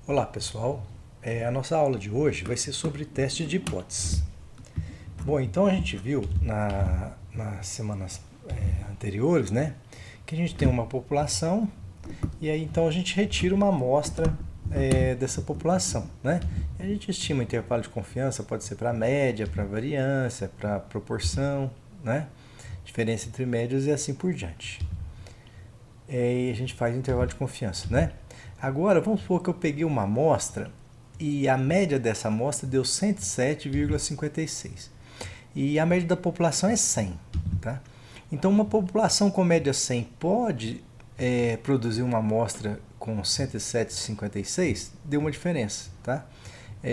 Olá pessoal, a nossa aula de hoje vai ser sobre teste de hipóteses. Bom, então a gente viu nas semanas anteriores, né, que a gente tem uma população e aí então a gente retira uma amostra dessa população, né? E a gente estima o intervalo de confiança, pode ser para média, para variância, para proporção, né? Diferença entre médias e assim por diante. E a gente faz o intervalo de confiança, né? Agora, vamos supor que eu peguei uma amostra e a média dessa amostra deu 107,56. E a média da população é 100, tá? Então, uma população com média 100 pode produzir uma amostra com 107,56? Deu uma diferença, tá?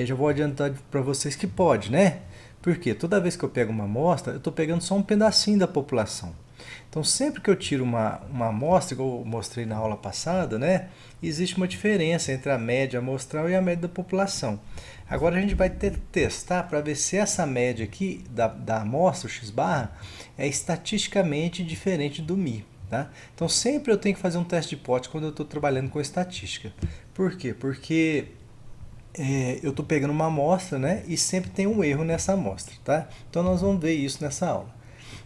Já vou adiantar para vocês que pode, né? Porque toda vez que eu pego uma amostra, eu estou pegando só um pedacinho da população. Então, sempre que eu tiro uma amostra, igual eu mostrei na aula passada, né, existe uma diferença entre a média amostral e a média da população. Agora a gente vai testar para ver se essa média aqui da amostra, o x-barra, é estatisticamente diferente do μ. Tá? Então, sempre eu tenho que fazer um teste de hipótese quando eu estou trabalhando com estatística. Por quê? Porque eu estou pegando uma amostra, né, e sempre tem um erro nessa amostra. Tá? Então, nós vamos ver isso nessa aula.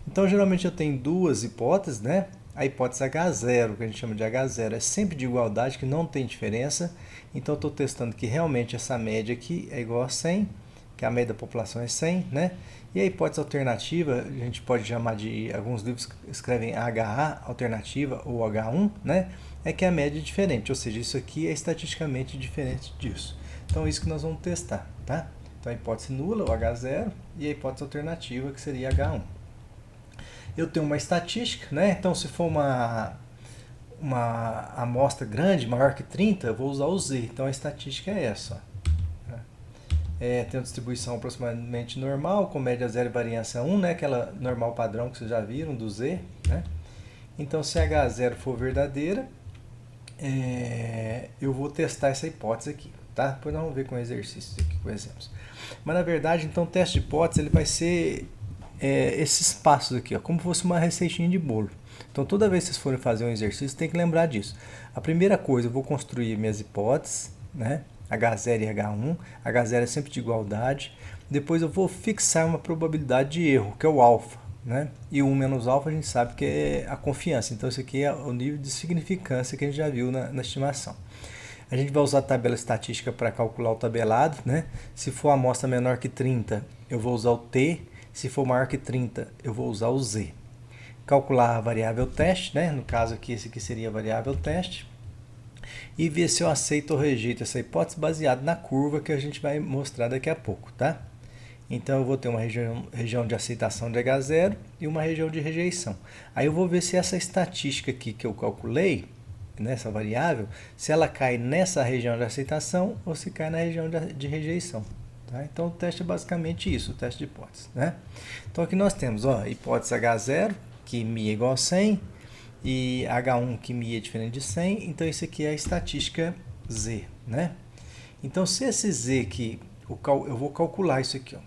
Então, geralmente eu tenho duas hipóteses, né? A hipótese H0, que a gente chama de H0, é sempre de igualdade, que não tem diferença. Então, eu estou testando que realmente essa média aqui é igual a 100, que a média da população é 100, né? E a hipótese alternativa, a gente pode chamar de, alguns livros escrevem HA, alternativa, ou H1, né? É que a média é diferente, ou seja, isso aqui é estatisticamente diferente disso. Então, é isso que nós vamos testar, tá? Então, a hipótese nula, o H0, e a hipótese alternativa, que seria H1. Eu tenho uma estatística, né? Então, se for uma amostra grande, maior que 30, eu vou usar o Z. Então, a estatística é essa. Tem uma distribuição aproximadamente normal, com média 0 e variância 1, né? Aquela normal padrão que vocês já viram do Z, né? Então, se H0 for verdadeira, eu vou testar essa hipótese aqui, tá? Depois nós vamos ver com exercícios aqui, com exemplos. Mas, na verdade, então, o teste de hipótese ele vai ser esses passos aqui, ó, como se fosse uma receitinha de bolo. Então, toda vez que vocês forem fazer um exercício, tem que lembrar disso. A primeira coisa, eu vou construir minhas hipóteses, né? H0 e H1. H0 é sempre de igualdade. Depois eu vou fixar uma probabilidade de erro, que é o alfa, né? E 1 menos alfa a gente sabe que é a confiança. Então, isso aqui é o nível de significância que a gente já viu na estimação. A gente vai usar a tabela estatística para calcular o tabelado, né? Se for a amostra menor que 30, eu vou usar o T. Se for maior que 30, eu vou usar o Z. Calcular a variável teste, né? No caso aqui, esse aqui seria a variável teste. E ver se eu aceito ou rejeito essa hipótese baseada na curva que a gente vai mostrar daqui a pouco, tá? Então, eu vou ter uma região de aceitação de H0 e uma região de rejeição. Aí eu vou ver se essa estatística aqui que eu calculei, nessa variável, se ela cai nessa região de aceitação ou se cai na região de rejeição. Tá? Então, o teste é basicamente isso, o teste de hipótese. Né? Então, aqui nós temos hipótese H0, que μ é igual a 100, e H1, que μ é diferente de 100. Então, isso aqui é a estatística Z. Né? Então, se esse Z aqui, eu vou calcular isso aqui. Ó.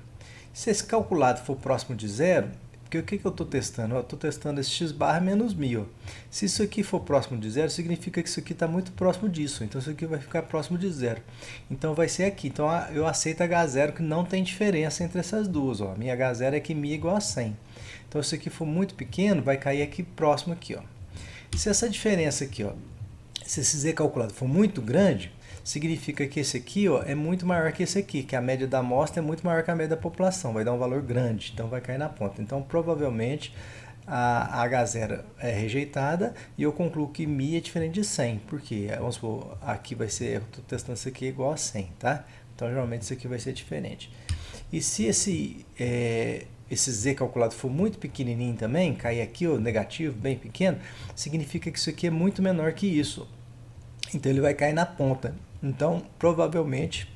Se esse calculado for próximo de zero, porque o que eu estou testando? Eu estou testando esse x-barra menos μ. Ó. Se isso aqui for próximo de zero, significa que isso aqui está muito próximo disso. Então, isso aqui vai ficar próximo de zero. Então, vai ser aqui. Então, eu aceito H0, que não tem diferença entre essas duas. Ó. A minha H0 é que μ é igual a 100. Então, se isso aqui for muito pequeno, vai cair aqui próximo aqui. Ó. Se essa diferença aqui, ó, se esse Z calculado for muito grande, significa que esse aqui é muito maior que esse aqui, que a média da amostra é muito maior que a média da população, vai dar um valor grande, então vai cair na ponta. Então, provavelmente, a H0 é rejeitada e eu concluo que μ é diferente de 100, porque, vamos supor, aqui vai ser, eu estou testando isso aqui igual a 100, tá? Então, geralmente, isso aqui vai ser diferente. E se esse Z calculado for muito pequenininho também, cair aqui, negativo, bem pequeno, significa que isso aqui é muito menor que isso. Então, ele vai cair na ponta. Então, provavelmente,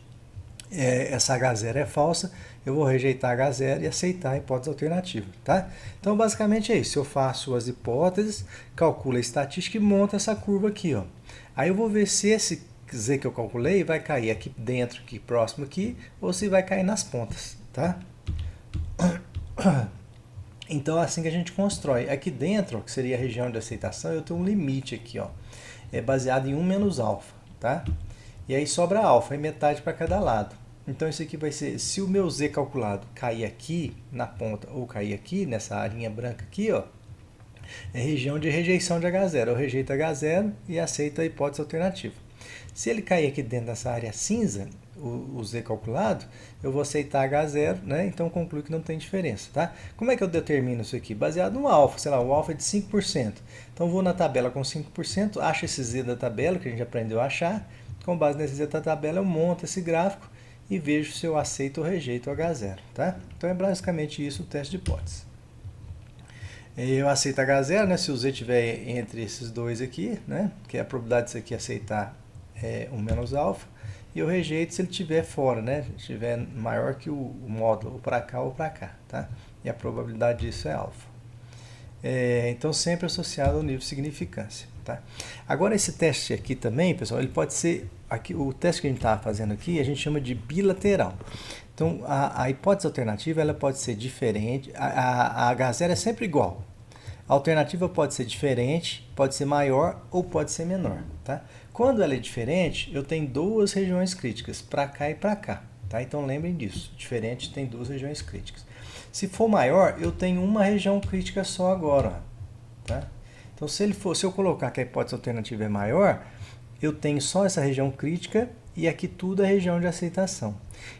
essa H0 é falsa, eu vou rejeitar H0 e aceitar a hipótese alternativa, tá? Então, basicamente é isso. Eu faço as hipóteses, calculo a estatística e monto essa curva aqui, ó. Aí eu vou ver se esse Z que eu calculei vai cair aqui dentro, aqui próximo aqui, ou se vai cair nas pontas, tá? Então, é assim que a gente constrói. Aqui dentro, ó, que seria a região de aceitação, eu tenho um limite aqui, ó. É baseado em 1 menos alfa, tá? E aí sobra alfa, e metade para cada lado. Então isso aqui vai ser, se o meu z calculado cair aqui na ponta ou cair aqui, nessa linha branca aqui, ó, é região de rejeição de H0. Eu rejeito H0 e aceito a hipótese alternativa. Se ele cair aqui dentro dessa área cinza, o z calculado, eu vou aceitar H0, né? Então concluo que não tem diferença, tá? Como é que eu determino isso aqui? Baseado no alfa, sei lá, o alfa é de 5%. Então vou na tabela com 5%, acho esse z da tabela, que a gente aprendeu a achar. Com base nesse z da tabela, eu monto esse gráfico e vejo se eu aceito ou rejeito o H0, tá? Então é basicamente isso o teste de hipótese. Eu aceito H0, né? Se o z estiver entre esses dois aqui, né? Que é a probabilidade disso aqui aceitar 1 menos alfa. E eu rejeito se ele estiver fora, né? Se estiver maior que o módulo, ou para cá ou para cá, tá? E a probabilidade disso é alfa. Então, sempre associado ao nível de significância, tá? Agora, esse teste aqui também, pessoal, ele pode ser... Aqui, o teste que a gente estava fazendo aqui, a gente chama de bilateral. Então, a hipótese alternativa ela pode ser diferente, a H0 é sempre igual. A alternativa pode ser diferente, pode ser maior ou pode ser menor, tá? Quando ela é diferente, eu tenho duas regiões críticas, para cá e para cá, tá? Então lembrem disso, diferente tem duas regiões críticas. Se for maior, eu tenho uma região crítica só agora, ó, tá? Então se eu colocar que a hipótese alternativa é maior, eu tenho só essa região crítica e aqui tudo é região de aceitação.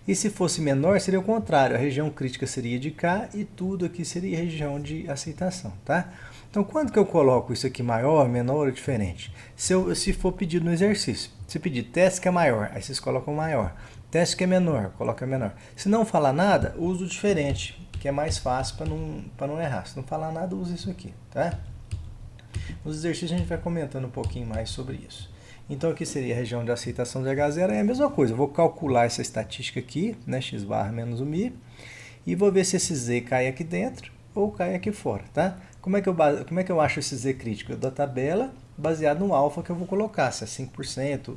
E se fosse menor, seria o contrário, a região crítica seria de cá e tudo aqui seria região de aceitação, tá? Então, quando que eu coloco isso aqui maior, menor ou diferente? Se for pedido no exercício, se pedir teste que é maior, aí vocês colocam maior. Teste que é menor, coloca menor. Se não falar nada, uso diferente, que é mais fácil para não errar. Se não falar nada, usa isso aqui, tá? Nos exercícios a gente vai comentando um pouquinho mais sobre isso. Então aqui seria a região de aceitação de H0, é a mesma coisa. Eu vou calcular essa estatística aqui, né, x barra menos o mi, e vou ver se esse z cai aqui dentro ou cai aqui fora, tá? Como é que eu acho esse z crítico? Eu dou a tabela baseado no alfa que eu vou colocar, se é 5%,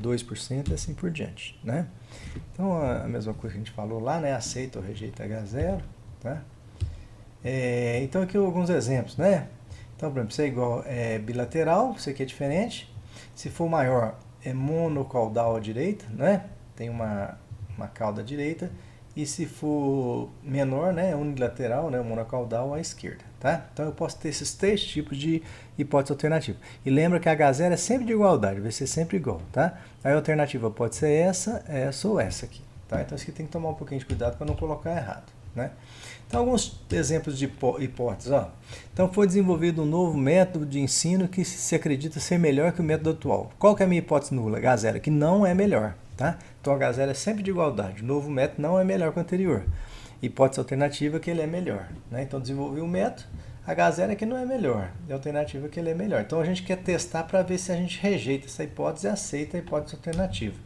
2% e assim por diante, né? Então a mesma coisa que a gente falou lá, né, aceita ou rejeita H0, tá? Então aqui alguns exemplos, né? Então, por exemplo, isso é igual bilateral, isso aqui é diferente. Se for maior, é monocaudal à direita, né? Tem uma cauda à direita. E se for menor, né, é unilateral, né, monocaudal à esquerda, tá? Então eu posso ter esses três tipos de hipótese alternativa. E lembra que a H0 é sempre de igualdade, vai ser sempre igual, tá? A alternativa pode ser essa ou essa aqui, tá? Então isso aqui tem que tomar um pouquinho de cuidado para não colocar errado, né? Então alguns exemplos de hipóteses, ó. Então foi desenvolvido um novo método de ensino que se acredita ser melhor que o método atual. Qual que é a minha hipótese nula? H0, que não é melhor. Tá? Então H0 é sempre de igualdade. O novo método não é melhor que o anterior. Hipótese alternativa que ele é melhor. Né? Então desenvolvi um método, H0 é que não é melhor. E a alternativa que ele é melhor. Então a gente quer testar para ver se a gente rejeita essa hipótese e aceita a hipótese alternativa.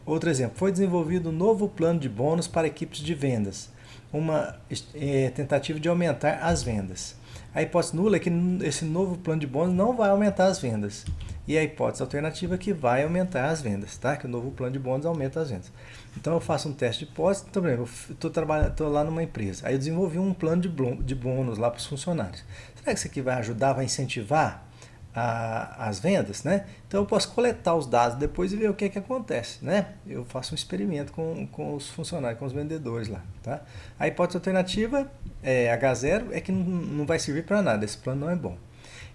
Outro exemplo, foi desenvolvido um novo plano de bônus para equipes de vendas. Uma tentativa de aumentar as vendas. A hipótese nula é que esse novo plano de bônus não vai aumentar as vendas. E a hipótese alternativa é que vai aumentar as vendas, tá? Que o novo plano de bônus aumenta as vendas. Então eu faço um teste de hipótese, então, por exemplo, eu estou lá numa empresa, aí eu desenvolvi um plano de bônus lá para os funcionários. Será que isso aqui vai ajudar, vai incentivar as vendas, né? Então eu posso coletar os dados depois e ver o que acontece, né? Eu faço um experimento com os funcionários, com os vendedores lá, tá? A hipótese alternativa, H0, é que não vai servir para nada, esse plano não é bom.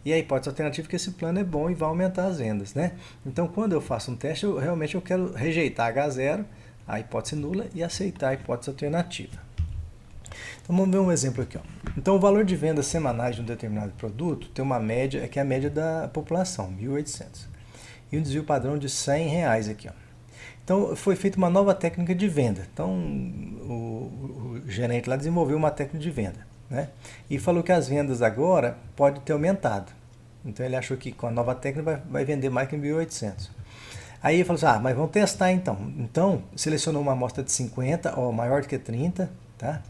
E a hipótese alternativa é que esse plano é bom e vai aumentar as vendas, né? Então, quando eu faço um teste, realmente eu quero rejeitar H0, a hipótese nula, e aceitar a hipótese alternativa. Então, vamos ver um exemplo aqui, ó. Então, o valor de vendas semanais de um determinado produto tem uma média, que é a média da população, 1.800. E um desvio padrão de R$100 aqui, ó. Então, foi feita uma nova técnica de venda. Então, o gerente lá desenvolveu uma técnica de venda, né? E falou que as vendas agora podem ter aumentado. Então ele achou que com a nova técnica vai vender mais que 1.800. Aí ele falou assim, mas vamos testar então. Então selecionou uma amostra de 50, ó, maior do que 30, tá?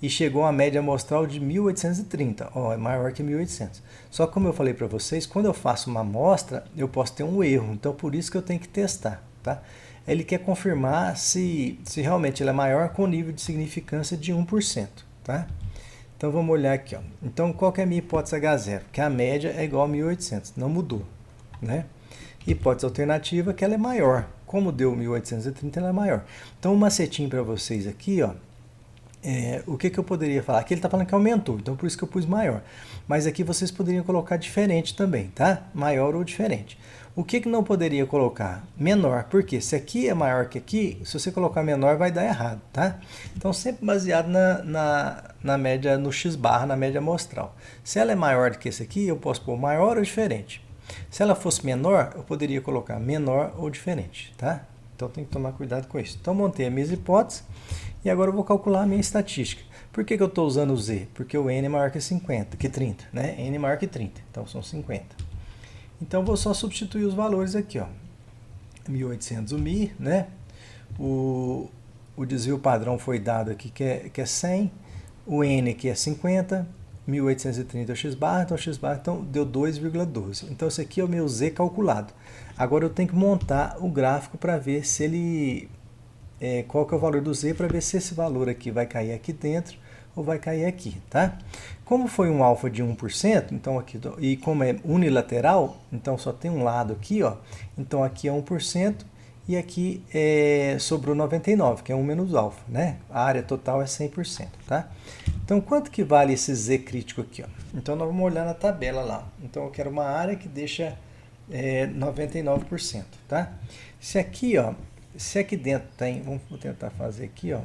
E chegou a média amostral de 1.830, ó, é maior que 1.800. Só que como eu falei para vocês, quando eu faço uma amostra, eu posso ter um erro. Então por isso que eu tenho que testar, tá? Ele quer confirmar se realmente ela é maior com nível de significância de 1%, tá? Então vamos olhar aqui, ó. Então qual que é a minha hipótese H0? Que a média é igual a 1.800, não mudou, né? Hipótese alternativa que ela é maior. Como deu 1830, ela é maior. Então, um macetinho para vocês aqui, ó. O que eu poderia falar? Aqui ele está falando que aumentou, então por isso que eu pus maior. Mas aqui vocês poderiam colocar diferente também, tá? Maior ou diferente. O que não poderia colocar? Menor. Por quê? Se aqui é maior que aqui, se você colocar menor vai dar errado, tá? Então sempre baseado na média, no x-barra, na média amostral. Se ela é maior do que esse aqui, eu posso pôr maior ou diferente. Se ela fosse menor, eu poderia colocar menor ou diferente, tá? Então tem que tomar cuidado com isso. Então montei as minhas hipóteses e agora eu vou calcular a minha estatística. Por que eu estou usando o z? Porque o n é maior que 50, que 30, né? N é maior que 30, então são 50. Então eu vou só substituir os valores aqui, ó. 1800 o mi, né? O desvio padrão foi dado aqui que é 100, o n aqui é 50, 1830 é o x-barra, então deu 2,12. Então esse aqui é o meu z calculado. Agora eu tenho que montar o gráfico para ver se ele... qual que é o valor do z, para ver se esse valor aqui vai cair aqui dentro ou vai cair aqui, tá? Como foi um alfa de 1%, então aqui, e como é unilateral, então só tem um lado aqui, ó, então aqui é 1% e aqui sobrou 99, que é 1 menos alfa, né? A área total é 100%, tá? Então quanto que vale esse z crítico aqui, ó? Então nós vamos olhar na tabela lá. Então eu quero uma área que deixa 99%, tá? Se aqui, ó, se aqui dentro tem, vamos tentar fazer aqui, ó.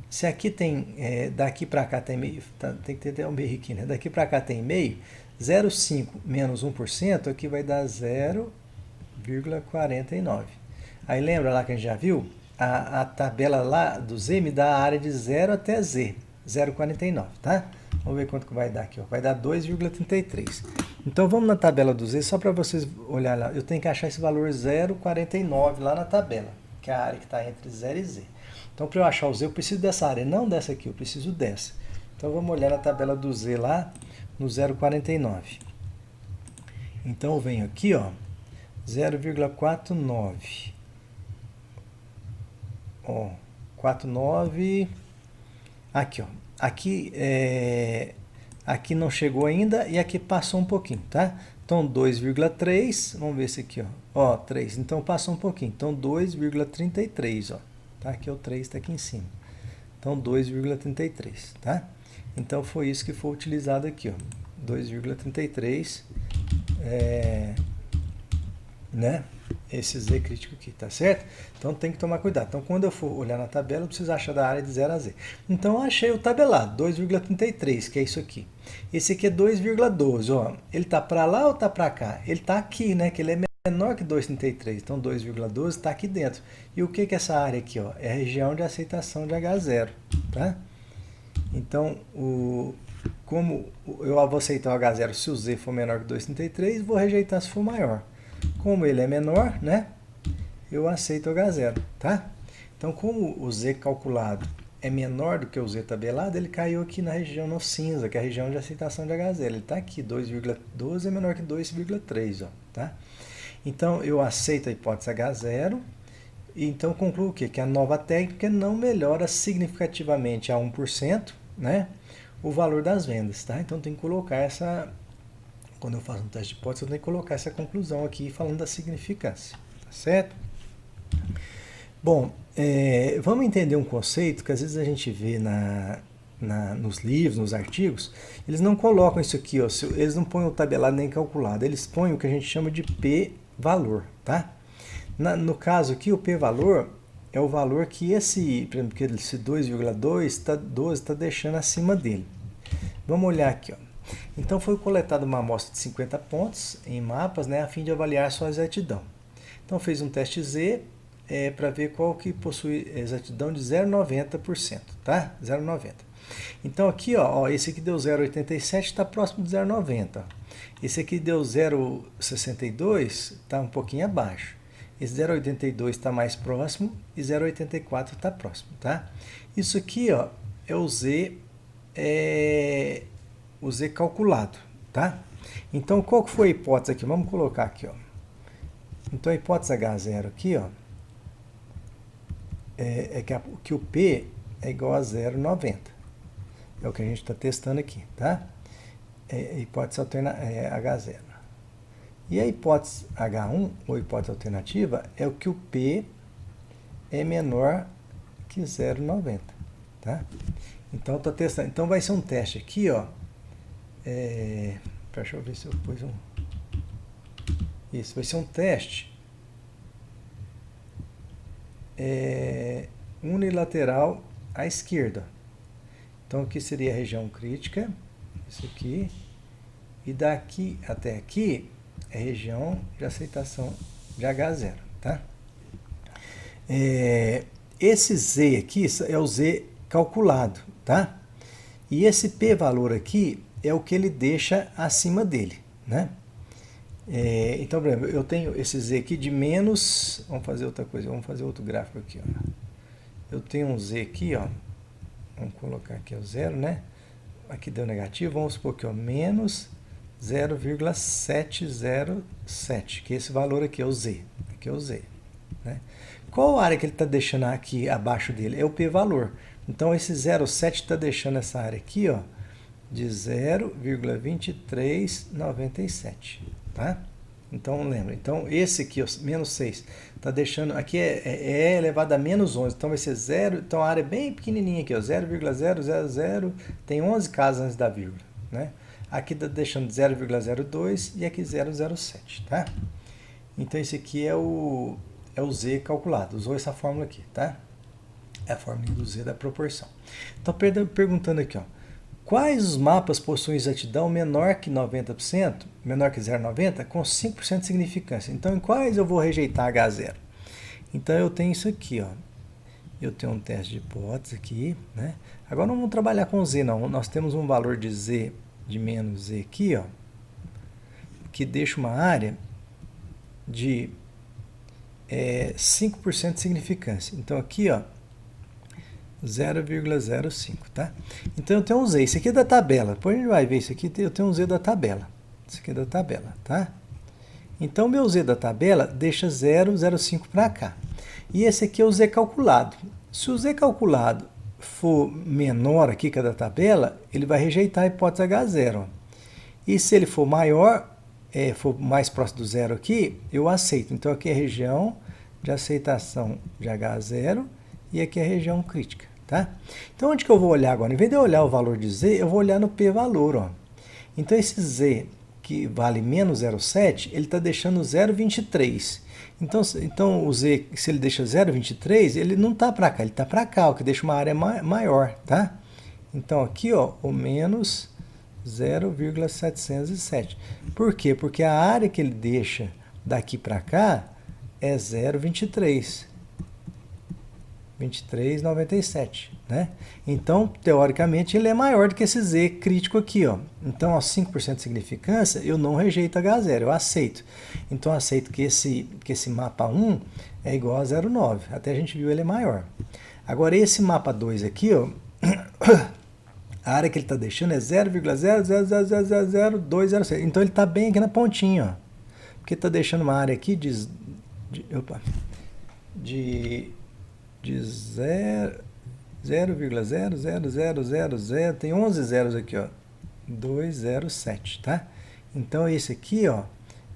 Se aqui tem, daqui para cá tem meio, tem que ter até um meio aqui, né? Daqui para cá tem meio, 0,5 menos 1%, aqui vai dar 0,49. Aí lembra lá que a gente já viu? A tabela lá do z me dá a área de 0 até z, 0,49, tá? Vamos ver quanto que vai dar aqui, ó. Vai dar 2,33. Então vamos na tabela do z, só para vocês olharem lá. Eu tenho que achar esse valor 0,49 lá na tabela, que é a área que está entre 0 e z. Então para eu achar o z, eu preciso dessa área, não dessa aqui, eu preciso dessa. Então vamos olhar na tabela do z lá, no 0,49. Então eu venho aqui, ó, 0,49. Ó, 49. Aqui, ó. Aqui não chegou ainda e aqui passou um pouquinho, tá? Então 2,3, vamos ver esse aqui, ó. Ó, 3, então passou um pouquinho. Então 2,33, ó. Tá? Aqui é o 3, está aqui em cima. Então 2,33, tá? Então foi isso que foi utilizado aqui, ó. 2,33, né? Esse z crítico aqui, tá certo? Então tem que tomar cuidado. Então quando eu for olhar na tabela, eu preciso achar da área de 0 a z. Então eu achei o tabelado, 2,33, que é isso aqui. Esse aqui é 2,12, ó. Ele tá para lá ou tá para cá? Ele tá aqui, né? Que ele é menor que 2,33. Então 2,12 está aqui dentro. E o que é essa área aqui, ó? É a região de aceitação de H0, tá? Então, como eu vou aceitar o H0 se o z for menor que 2,33, vou rejeitar se for maior. Como ele é menor, né? Eu aceito o H0, tá? Então, como o z calculado é menor do que o z tabelado, ele caiu aqui na região no cinza, que é a região de aceitação de H0. Ele está aqui, 2,12 é menor que 2,3, ó, tá? Então, eu aceito a hipótese H0, e então concluo o quê? Que a nova técnica não melhora significativamente a 1%, né? O valor das vendas, tá? Então, tem que colocar essa... Quando eu faço um teste de hipótese, eu tenho que colocar essa conclusão aqui, falando da significância, tá certo? Bom, vamos entender um conceito que às vezes a gente vê nos livros, nos artigos, eles não colocam isso aqui, ó, eles não põem o tabelado nem calculado, eles põem o que a gente chama de p-valor, tá? No caso aqui, o p-valor é o valor que esse 2,12 está deixando acima dele. Vamos olhar aqui, ó. Então foi coletada uma amostra de 50 pontos em mapas, né, a fim de avaliar sua exatidão. Então fez um teste Z para ver qual que possui exatidão de 0,90%, tá? 0,90. Então aqui, ó, esse aqui deu 0,87, está próximo de 0,90. Esse aqui deu 0,62, está um pouquinho abaixo. Esse 0,82 está mais próximo e 0,84 está próximo, tá? Isso aqui, ó, é o Z calculado, tá? Então, qual que foi a hipótese aqui? Vamos colocar aqui, ó. Então, a hipótese H0 aqui, ó, que o P é igual a 0,90. É o que a gente está testando aqui, tá? Hipótese alternativa H0. E a hipótese H1, ou hipótese alternativa, é o que o P é menor que 0,90, tá? Então, eu estou testando. Então, vai ser um teste aqui, ó. Deixa eu ver se eu pus um... Isso, vai ser um teste unilateral à esquerda. Então, aqui seria a região crítica, isso aqui, e daqui até aqui é região de aceitação de H0, tá? Esse Z aqui é o Z calculado, tá? E esse P valor aqui é o que ele deixa acima dele, né? Então, por exemplo, eu tenho esse Z aqui de menos... Vamos fazer outra coisa, vamos fazer outro gráfico aqui, ó. Eu tenho um Z aqui, ó. Vamos colocar aqui o 0, né? Aqui deu negativo, vamos supor que, ó, menos 0,707, que esse valor aqui é o Z. Aqui é o Z, né? Qual área que ele está deixando aqui abaixo dele? É o p-valor. Então, esse 0,7 está deixando essa área aqui, ó, de 0,2397, tá? Então, lembra. Então, esse aqui, ó, menos 6, está deixando... Aqui é elevado a menos 11, então vai ser 0... Então, a área é bem pequenininha aqui, ó, 0,000, tem 11 casas antes da vírgula, né? Aqui está deixando 0,02 e aqui 0,07, tá? Então, esse aqui é o Z calculado. Usou essa fórmula aqui, tá? É a fórmula do Z da proporção. Então, perguntando aqui, ó. Quais os mapas possuem exatidão menor que 90%, menor que 0,90, com 5% de significância? Então, em quais eu vou rejeitar H0? Então, eu tenho isso aqui, ó. Eu tenho um teste de hipótese aqui, né? Agora, não vamos trabalhar com Z, não. Nós temos um valor de Z, de menos Z aqui, ó, que deixa uma área de 5% de significância. Então, aqui, ó, 0,05, tá? Então, eu tenho um Z. Isso aqui é da tabela. Depois a gente vai ver isso aqui. Eu tenho um Z da tabela. Isso aqui é da tabela, tá? Então, meu Z da tabela deixa 0,05 para cá. E esse aqui é o Z calculado. Se o Z calculado for menor aqui que a da tabela, ele vai rejeitar a hipótese H0. E se ele for maior, for mais próximo do zero aqui, eu aceito. Então, aqui é a região de aceitação de H0 e aqui é a região crítica, tá? Então, onde que eu vou olhar agora? Em vez de eu olhar o valor de Z, eu vou olhar no p-valor, ó. Então, esse Z que vale menos 0,7, ele está deixando 0,23. Então, o Z, se ele deixa 0,23, ele não está para cá, ele está para cá, o que deixa uma área maior, tá? Então, aqui, ó, o menos 0,707. Por quê? Porque a área que ele deixa daqui para cá é 0,23. 23,97, né? Então, teoricamente, ele é maior do que esse Z crítico aqui, ó. Então, aos 5% de significância, eu não rejeito H0, eu aceito. Então, eu aceito que esse mapa 1 é igual a 0,9. Até a gente viu ele é maior. Agora, esse mapa 2 aqui, ó, a área que ele está deixando é 0,0000206. Então, ele está bem aqui na pontinha, ó. Porque está deixando uma área aqui de 0,00000, tem 11 zeros aqui, ó, 207, tá? Então, esse aqui, ó,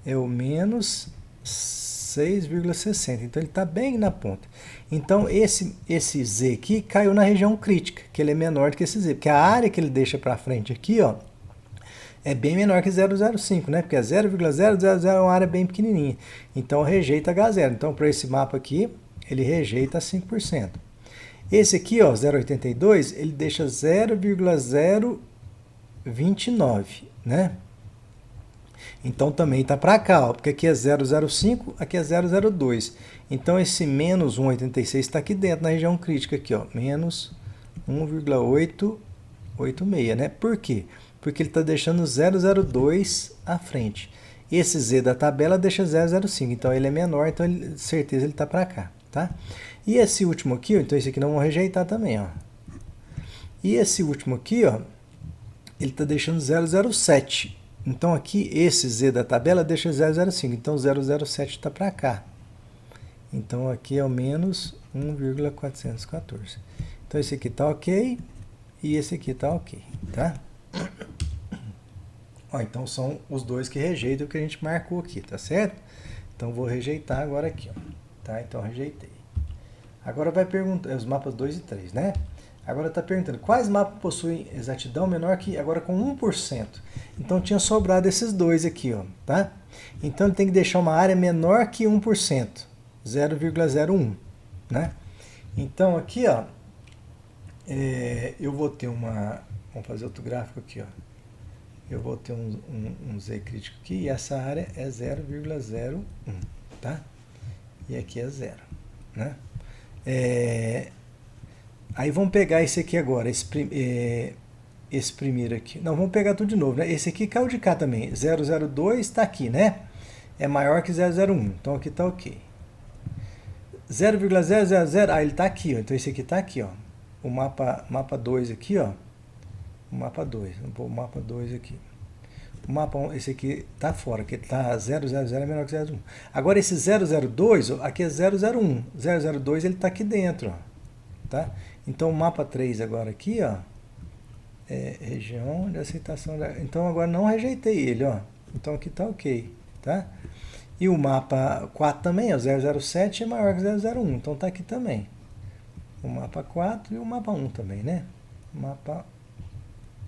é o menos 6,60, então ele está bem na ponta. Então, esse Z aqui caiu na região crítica, que ele é menor do que esse Z, porque a área que ele deixa para frente aqui, ó, é bem menor que 0,05, né? Porque é 0,000 é uma área bem pequenininha. Então, rejeita H0. Então, para esse mapa aqui, ele rejeita 5%. Esse aqui, ó, 0,82, ele deixa 0,029, né? Então, também está para cá, ó, porque aqui é 0,05, aqui é 0,02. Então, esse menos 1,86 está aqui dentro, na região crítica, aqui, ó, menos 1,886, né? Por quê? Porque ele está deixando 0,02 à frente. Esse Z da tabela deixa 0,05, então ele é menor, então certeza ele está para cá, tá? E esse último aqui, ó, então esse aqui não vou rejeitar também, ó. E esse último aqui, ó, ele está deixando 0,07. Então aqui, esse Z da tabela deixa 0,05, então 0,07 está para cá. Então aqui é o menos 1,414. Então esse aqui está ok e esse aqui está ok, tá? Ó, então são os dois que rejeitam o que a gente marcou aqui, tá certo? Então vou rejeitar agora aqui, ó. Tá? Então rejeitei. Agora vai perguntar, os mapas 2 e 3, né? Agora está perguntando, quais mapas possuem exatidão menor que, agora com 1%? Então tinha sobrado esses dois aqui, ó, tá? Então ele tem que deixar uma área menor que 1%, 0,01, né? Então aqui, ó, eu vou ter uma, vamos fazer outro gráfico aqui, ó. Eu vou ter um Z crítico aqui e essa área é 0,01, tá? E aqui é 0, né? Aí vamos pegar esse aqui agora, esse primeiro aqui. Não, vamos pegar tudo de novo, né? Esse aqui caiu de cá também. 002 está aqui, né? É maior que 001. Então aqui está ok. 0,000, ele está aqui, ó. Então esse aqui está aqui, ó. O mapa 2 aqui, ó. O mapa 2. Vou pôr o mapa 2 aqui. O mapa 1, esse aqui está fora, que está 000 é menor que 001. Agora esse 002, ó, aqui é 001. 002 ele está aqui dentro, ó. Tá? Então o mapa 3 agora aqui, ó, região de aceitação. Então agora não rejeitei ele, ó. Então aqui tá ok, tá? E o mapa 4 também, ó, 007 é maior que 001, então tá aqui também. O mapa 4 e o mapa 1 também, né? Mapa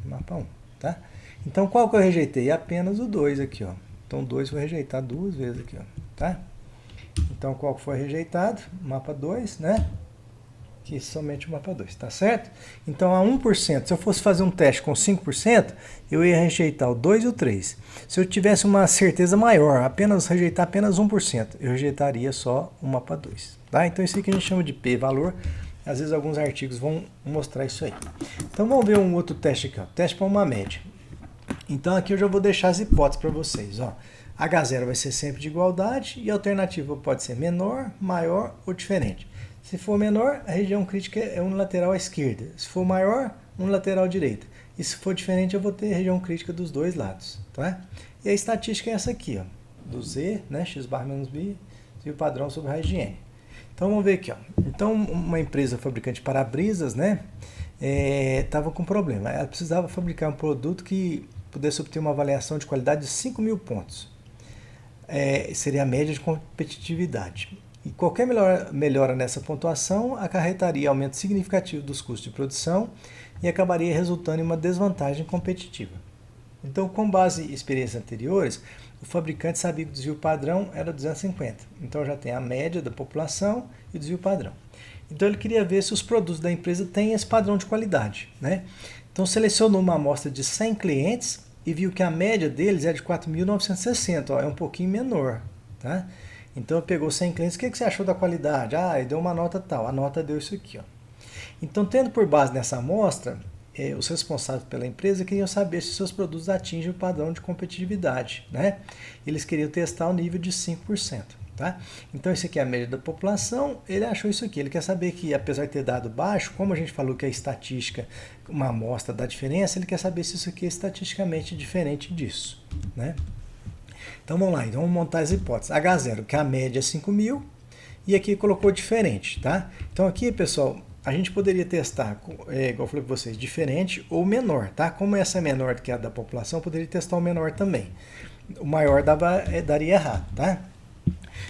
1, tá? Então qual que eu rejeitei? Apenas o 2 aqui, ó. Então o 2 foi rejeitado duas vezes aqui, ó, tá? Então qual que foi rejeitado? Mapa 2, né? Que somente o mapa 2, tá certo? Então, a 1%, se eu fosse fazer um teste com 5%, eu ia rejeitar o 2 e o 3. Se eu tivesse uma certeza maior, rejeitar apenas 1%, eu rejeitaria só o mapa 2, tá? Então, isso aqui a gente chama de p-valor. Às vezes, alguns artigos vão mostrar isso aí. Então, vamos ver um outro teste aqui, ó. Teste para uma média. Então, aqui eu já vou deixar as hipóteses para vocês, ó. H0 vai ser sempre de igualdade e a alternativa pode ser menor, maior ou diferente. Se for menor, a região crítica é unilateral à esquerda. Se for maior, unilateral à direita. E se for diferente, eu vou ter região crítica dos dois lados, tá? E a estatística é essa aqui, ó, do Z, né, x barra menos b, e o padrão sobre raiz de n. Então, vamos ver aqui, ó. Então, uma empresa fabricante de para-brisas, né, estava com problema. Ela precisava fabricar um produto que pudesse obter uma avaliação de qualidade de 5.000 pontos. Seria a média de competitividade. E qualquer melhora nessa pontuação acarretaria aumento significativo dos custos de produção e acabaria resultando em uma desvantagem competitiva. Então, com base em experiências anteriores, o fabricante sabia que o desvio padrão era 250. Então, já tem a média da população e o desvio padrão. Então, ele queria ver se os produtos da empresa têm esse padrão de qualidade, né? Então, selecionou uma amostra de 100 clientes e viu que a média deles é de 4.960, ó, é um pouquinho menor, tá? Então, pegou 100 clientes, o que você achou da qualidade? Ah, deu uma nota tal, a nota deu isso aqui, ó. Então, tendo por base nessa amostra, os responsáveis pela empresa queriam saber se seus produtos atingem o padrão de competitividade, né? Eles queriam testar o nível de 5%, tá? Então, esse aqui é a média da população, ele achou isso aqui, ele quer saber que, apesar de ter dado baixo, como a gente falou que a estatística, uma amostra dá diferença, ele quer saber se isso aqui é estatisticamente diferente disso, né? Então vamos lá, então vamos montar as hipóteses. H0, que a média é 5.000, e aqui colocou diferente, tá? Então aqui, pessoal, a gente poderia testar, igual eu falei para vocês, diferente ou menor, tá? Como essa é menor do que a da população, poderia testar o menor também. O maior daria errado, tá?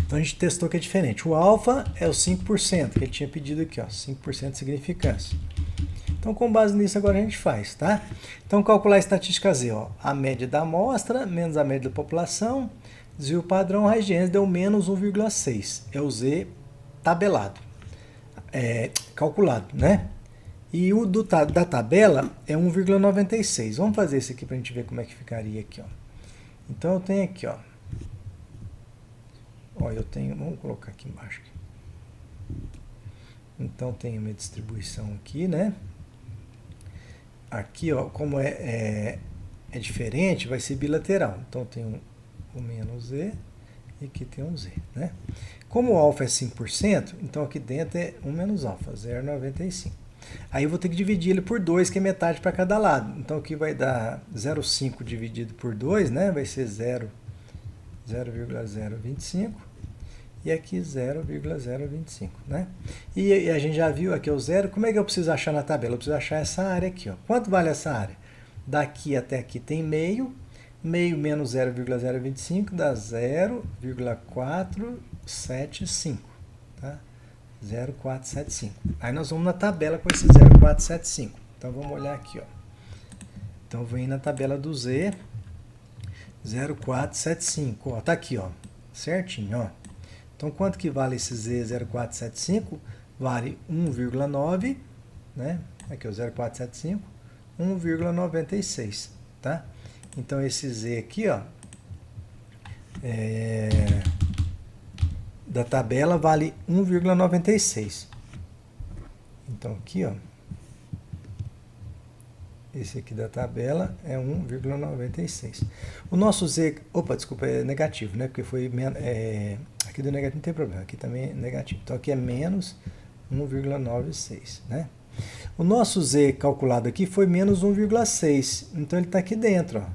Então a gente testou que é diferente. O alfa é o 5%, que ele tinha pedido aqui, ó, 5% de significância. Então, com base nisso, agora a gente faz, tá? Então, calcular a estatística Z, ó, a média da amostra, menos a média da população, desvio padrão, raiz de n deu menos 1,6. É o Z tabelado, calculado, né? E o da tabela é 1,96. Vamos fazer isso aqui para a gente ver como é que ficaria aqui, ó. Então, eu tenho aqui, ó. Ó, eu tenho, vamos colocar aqui embaixo. Então, tem uma distribuição aqui, né? Aqui, ó, como é diferente, vai ser bilateral. Então, tem um menos Z e aqui tem um Z, né? Como o alfa é 5%, então aqui dentro é 1 menos alfa, 0,95. Aí eu vou ter que dividir ele por 2, que é metade para cada lado. Então, aqui vai dar 0,5 dividido por 2, né? Vai ser 0,025. E aqui 0,025, né? E a gente já viu aqui o zero. Como é que eu preciso achar na tabela? Eu preciso achar essa área aqui, ó. Quanto vale essa área? Daqui até aqui tem meio. meio menos 0,025 dá 0,475, tá? 0,475. Aí nós vamos na tabela com esse 0,475. Então vamos olhar aqui, ó. Então vem na tabela do Z, 0,475, ó, tá aqui, ó, certinho, ó. Então quanto que vale esse Z 0,475? Vale 1,9, né? Aqui, ó, 0,475, 1,96, tá? Então esse Z aqui, ó, da tabela vale 1,96. Então aqui, ó, esse aqui da tabela é 1,96. O nosso Z, opa, desculpa, é negativo, né? Porque foi aqui do negativo não tem problema, aqui também é negativo. Então aqui é menos 1,96, né? O nosso Z calculado aqui foi menos 1,6, então ele está aqui dentro, ó.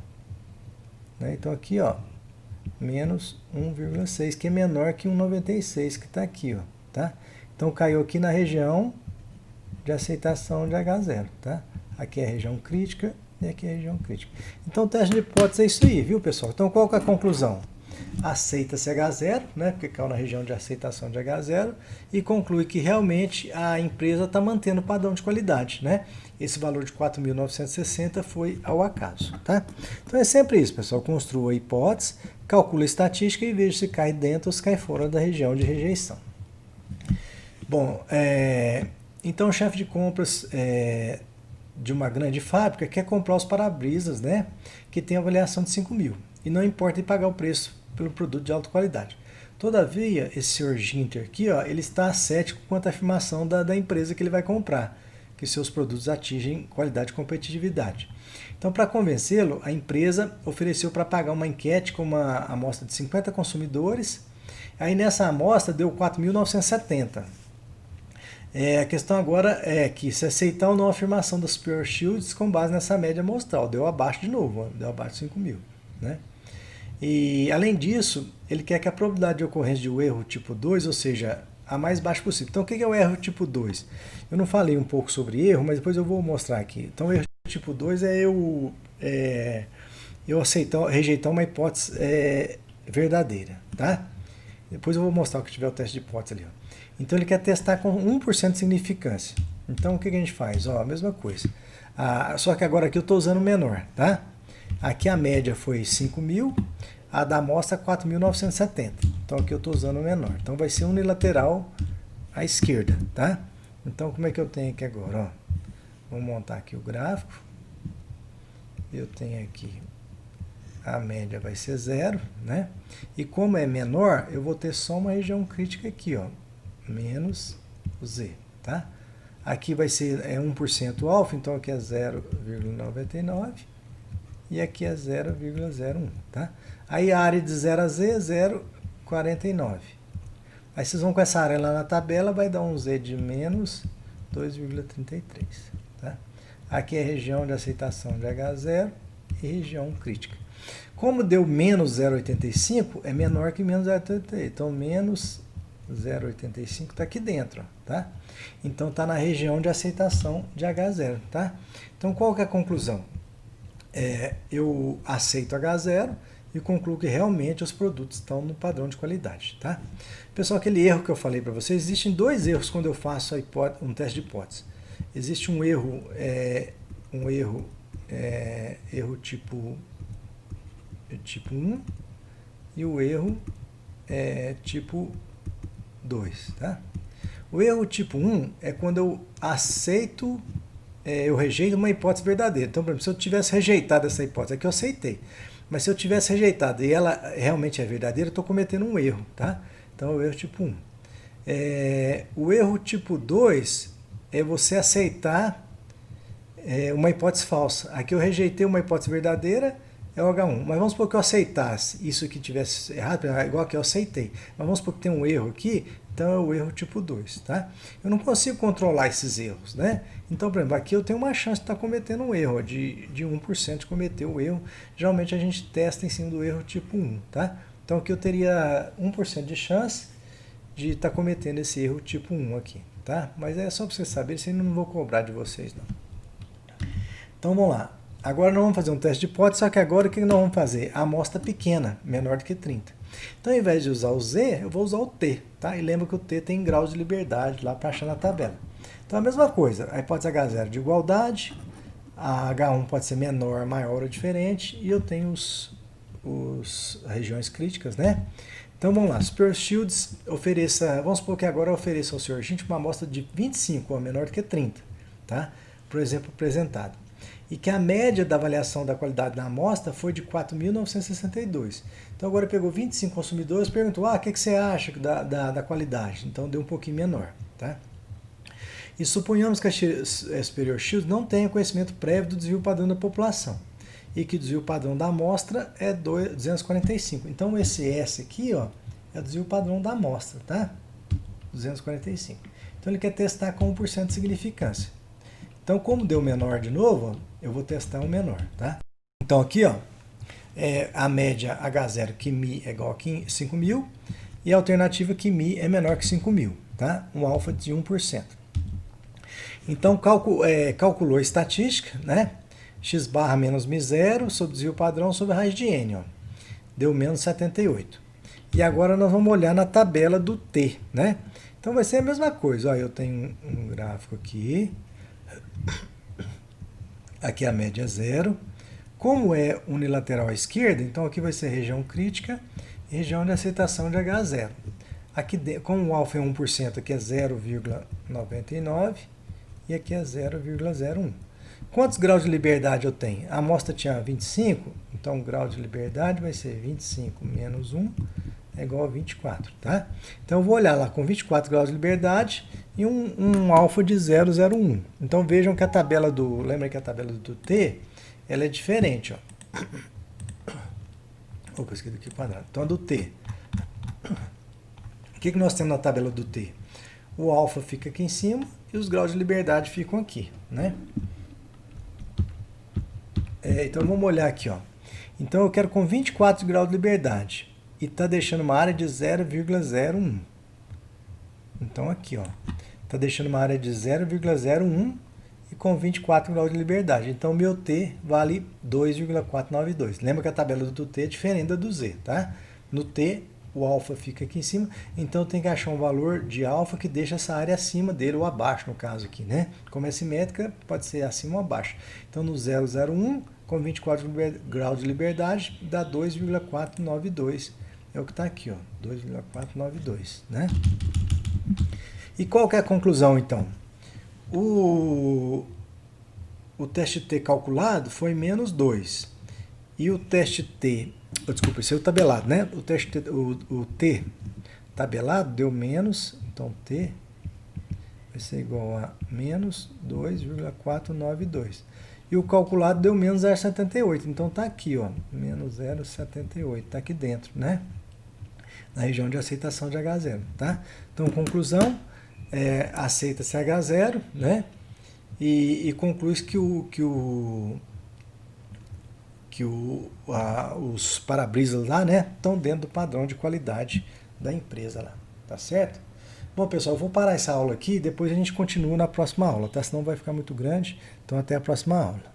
Né? Então aqui, ó, menos 1,6, que é menor que 1,96, que está aqui, ó, tá? Então caiu aqui na região de aceitação de H0, tá? Aqui é a região crítica e aqui é a região crítica. Então o teste de hipótese é isso aí, viu, pessoal? Então qual que é a conclusão? Aceita-se H0, né, porque caiu na região de aceitação de H0, e conclui que realmente a empresa está mantendo o padrão de qualidade, né? Esse valor de 4.960 foi ao acaso, tá? Então é sempre isso, pessoal. Construa a hipótese, calcula a estatística e veja se cai dentro ou se cai fora da região de rejeição. Bom, então o chefe de compras de uma grande fábrica quer comprar os para-brisas, né, que tem avaliação de 5.000, e não importa em pagar o preço pelo produto de alta qualidade. Todavia, esse senhor Ginter aqui, ó, ele está cético quanto à afirmação da empresa que ele vai comprar, que seus produtos atingem qualidade e competitividade. Então, para convencê-lo, a empresa ofereceu para pagar uma enquete com uma amostra de 50 consumidores. Aí nessa amostra deu 4.970. A questão agora é que se aceitar ou não a afirmação das Pure Shields com base nessa média amostral, deu abaixo de novo, deu abaixo de 5.000, né? E além disso, ele quer que a probabilidade de ocorrência de um erro tipo 2, ou seja, a mais baixa possível. Então o que é o erro tipo 2? Eu não falei um pouco sobre erro, mas depois eu vou mostrar aqui. Então o erro tipo 2 é eu rejeitar uma hipótese verdadeira, tá? Depois eu vou mostrar o que tiver o teste de hipótese ali, ó. Então ele quer testar com 1% de significância. Então o que a gente faz? Ó, a mesma coisa. Só que agora aqui eu estou usando menor, tá? Aqui a média foi 5.000, a da amostra 4.970. Então aqui eu estou usando o menor. Então vai ser unilateral à esquerda, tá? Então como é que eu tenho aqui agora? Ó, vou montar aqui o gráfico. Eu tenho aqui a média vai ser 0, né? E como é menor, eu vou ter só uma região crítica aqui, ó, menos o Z, tá? Aqui vai ser 1% alfa, então aqui é 0,99 e aqui é 0,01, tá? Aí a área de 0 a Z é 0,49. Aí vocês vão com essa área lá na tabela, vai dar um Z de menos 2,33, tá? Aqui é a região de aceitação de H0 e região crítica. Como deu menos 0,85, é menor que menos 0,83. Então, menos 0,85 está aqui dentro, tá? Então, está na região de aceitação de H0, tá? Então, qual que é a conclusão? Eu aceito H0 e concluo que realmente os produtos estão no padrão de qualidade, tá? Pessoal, aquele erro que eu falei para vocês, existem dois erros quando eu faço um teste de hipótese. Existe um erro tipo 1 e o erro tipo 2, tá? O erro tipo 1 é quando eu aceito, eu rejeito uma hipótese verdadeira. Então, por exemplo, se eu tivesse rejeitado essa hipótese, aqui eu aceitei, mas se eu tivesse rejeitado e ela realmente é verdadeira, eu estou cometendo um erro, tá? Então, é o erro tipo 1. O erro tipo 2 é você aceitar uma hipótese falsa. Aqui eu rejeitei uma hipótese verdadeira, é o H1. Mas vamos supor que eu aceitasse isso que tivesse errado, igual que eu aceitei. Mas vamos supor que tem um erro aqui, então é o erro tipo 2, tá? Eu não consigo controlar esses erros, né? Então, por exemplo, aqui eu tenho uma chance de estar cometendo um erro, de 1% de cometer o erro. Geralmente a gente testa em cima do erro tipo 1, tá? Então aqui eu teria 1% de chance de estar cometendo esse erro tipo 1 aqui, tá? Mas é só para vocês saberem, isso aí não vou cobrar de vocês, não. Então vamos lá. Agora nós vamos fazer um teste de hipótese, só que agora o que nós vamos fazer? A amostra pequena, menor do que 30. Então, ao invés de usar o Z, eu vou usar o T, tá? E lembra que o T tem graus de liberdade lá para achar na tabela. Então, a mesma coisa, a hipótese H0 de igualdade, a H1 pode ser menor, maior ou diferente, e eu tenho as regiões críticas, né? Então, vamos lá, Superior Shields ofereça, vamos supor que agora eu ofereça ao senhor gente uma amostra de 25, ou menor do que 30, tá? Por exemplo, apresentado. E que a média da avaliação da qualidade da amostra foi de 4.962. Então, agora pegou 25 consumidores e perguntou, o que você acha da qualidade? Então, deu um pouquinho menor, tá? E suponhamos que a Superior Shields não tenha conhecimento prévio do desvio padrão da população e que o desvio padrão da amostra é 245. Então, esse S aqui, ó, é o desvio padrão da amostra, tá? 245. Então, ele quer testar com 1% de significância. Então, como deu menor de novo, eu vou testar um menor, tá? Então, aqui, ó, a média H0 que mi é igual a 5.000 e a alternativa que mi é menor que 5.000, tá? Um alfa de 1%. Então, calculou a estatística, né? X barra menos mi0 sobre desvio padrão sobre a raiz de n, ó. Deu menos 78. E agora nós vamos olhar na tabela do T, né? Então, vai ser a mesma coisa. Ó, eu tenho um gráfico aqui. Aqui a média é 0. Como é unilateral à esquerda, então aqui vai ser região crítica e região de aceitação de H0. Aqui, como o alfa é 1%, aqui é 0,99 e aqui é 0,01. Quantos graus de liberdade eu tenho? A amostra tinha 25, então o grau de liberdade vai ser 25 menos 1 é igual a 24, tá? Então eu vou olhar lá com 24 graus de liberdade e um alfa de 0,01. Então vejam que a tabela lembra que a tabela do T, ela é diferente, ó. Opa, esqueci aqui quadrado. Então a do T. O que nós temos na tabela do T? O alfa fica aqui em cima e os graus de liberdade ficam aqui, né? Então vamos olhar aqui, ó. Então eu quero com 24 graus de liberdade e está deixando uma área de 0,01. Então aqui, ó, está deixando uma área de 0,01 e com 24 graus de liberdade. Então meu T vale 2,492. Lembra que a tabela do T é diferente da do Z, tá? No T o alfa fica aqui em cima, então tem que achar um valor de alfa que deixa essa área acima dele ou abaixo, no caso aqui, né? Como é simétrica, pode ser acima ou abaixo. Então no 0,01 com 24 graus de liberdade dá 2,492. É o que está aqui, ó, 2,492, né? E qual que é a conclusão, então? O teste T calculado foi menos 2. E o teste T, desculpa, esse é o tabelado, né? O T tabelado deu menos, então T vai ser igual a menos 2,492. E o calculado deu menos 0,78. Então está aqui, ó, menos 0,78, está aqui dentro, né? Na região de aceitação de H0, tá? Então, conclusão, aceita-se H0, né? E conclui-se que os para-brisas lá, né, estão dentro do padrão de qualidade da empresa lá, tá certo? Bom, pessoal, eu vou parar essa aula aqui, depois a gente continua na próxima aula, tá? Senão vai ficar muito grande, então até a próxima aula.